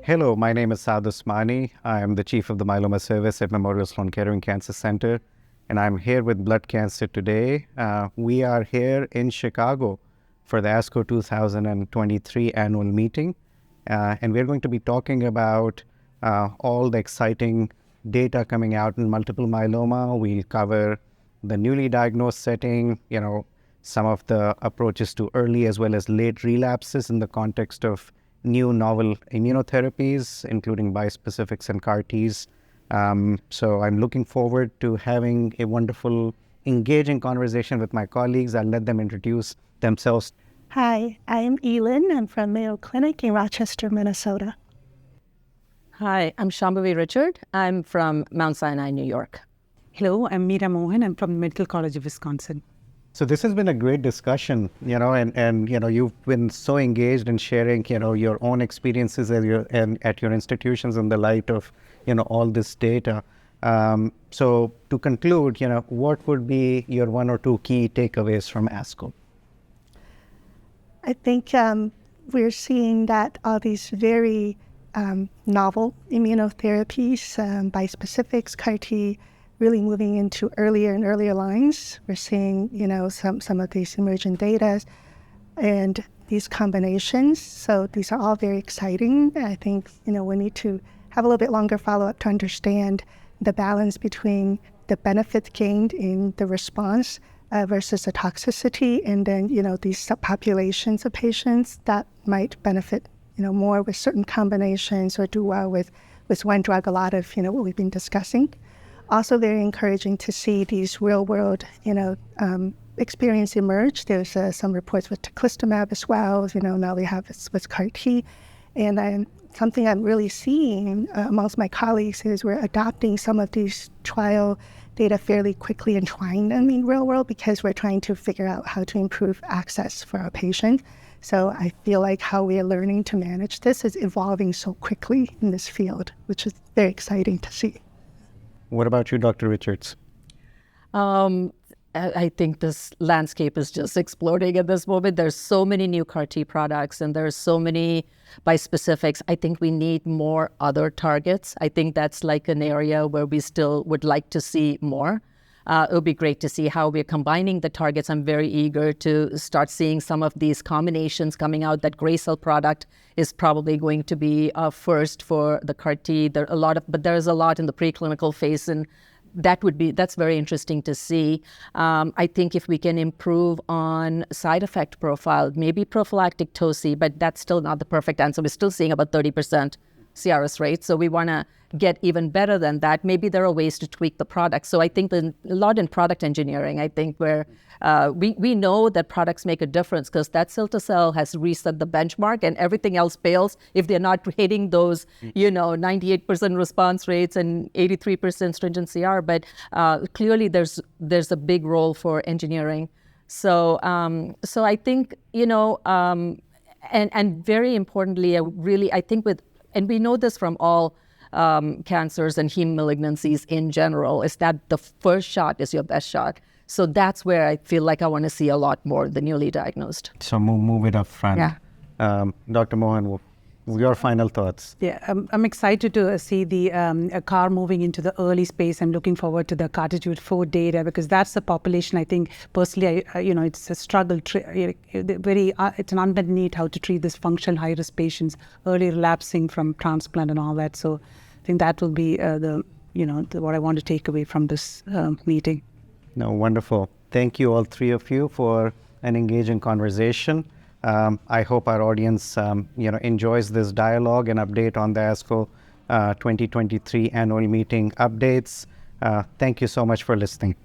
Hello, my name is Saad Usmani. I am the Chief of the Myeloma Service at Memorial Sloan Kettering Cancer Center, and I'm here with blood cancer today. We are here in Chicago for the ASCO 2023 annual meeting, and we're going to be talking about all the exciting data coming out in multiple myeloma. We'll cover the newly diagnosed setting, some of the approaches to early as well as late relapses in the context of new novel immunotherapies, including bispecifics and CAR-Ts. So I'm looking forward to having a wonderful, engaging conversation with my colleagues. I'll let them introduce themselves. Hi, I'm Yi Lin. I'm from Mayo Clinic in Rochester, Minnesota. Hi, I'm Shambavi Richard. I'm from Mount Sinai, New York. Hello, I'm Meera Mohan. I'm from the Medical College of Wisconsin. So this has been a great discussion, and you've been so engaged in sharing, your own experiences at your institutions in the light of, all this data. So to conclude, what would be your one or two key takeaways from ASCO? I think we're seeing that all these very novel immunotherapies, bispecifics, CAR-T, really moving into earlier and earlier lines. We're seeing, some of these emerging data and these combinations. So these are all very exciting. I think, we need to have a little bit longer follow-up to understand the balance between the benefit gained in the response versus the toxicity, and then, these subpopulations of patients that might benefit, more with certain combinations or do well with one drug, a lot of, what we've been discussing. Also very encouraging to see these real-world, experience emerge. There's some reports with teclistamab as well. Now we have this with CAR-T. And something I'm really seeing amongst my colleagues is we're adopting some of these trial data fairly quickly and trying them in real world because we're trying to figure out how to improve access for our patients. So I feel like how we are learning to manage this is evolving so quickly in this field, which is very exciting to see. What about you, Dr. Richards? I think this landscape is just exploding at this moment. There's so many new CAR-T products and there's so many bispecifics. I think we need more other targets. I think that's like an area where we still would like to see more. It would be great to see how we're combining the targets. I'm very eager to start seeing some of these combinations coming out. That gray cell product is probably going to be first for the CAR-T. But there's a lot in the preclinical phase, and that's very interesting to see. I think if we can improve on side effect profile, maybe prophylactic TOSI, but that's still not the perfect answer. We're still seeing about 30% CRS rate. So we want to get even better than that. Maybe there are ways to tweak the product. So I think a lot in product engineering, I think where we know that products make a difference because that cell-to-cell has reset the benchmark and everything else fails if they're not hitting those, 98% response rates and 83% stringent CR. But clearly there's a big role for engineering. So I think, and very importantly, I think and we know this from all cancers and heme malignancies in general, is that the first shot is your best shot. So that's where I feel like I want to see a lot more, the newly diagnosed. So move it up front. Yeah. Dr. Mohan, your final thoughts. Yeah, I'm excited to see the CAR moving into the early space. I'm looking forward to the CARTITUDE-4 data because that's the population I think personally, it's a struggle, it's an unmet need how to treat this functional high-risk patients, early relapsing from transplant and all that. So I think that will be what I want to take away from this meeting. No, wonderful. Thank you all three of you for an engaging conversation. I hope our audience, enjoys this dialogue and update on the ASCO 2023 annual meeting updates. Thank you so much for listening.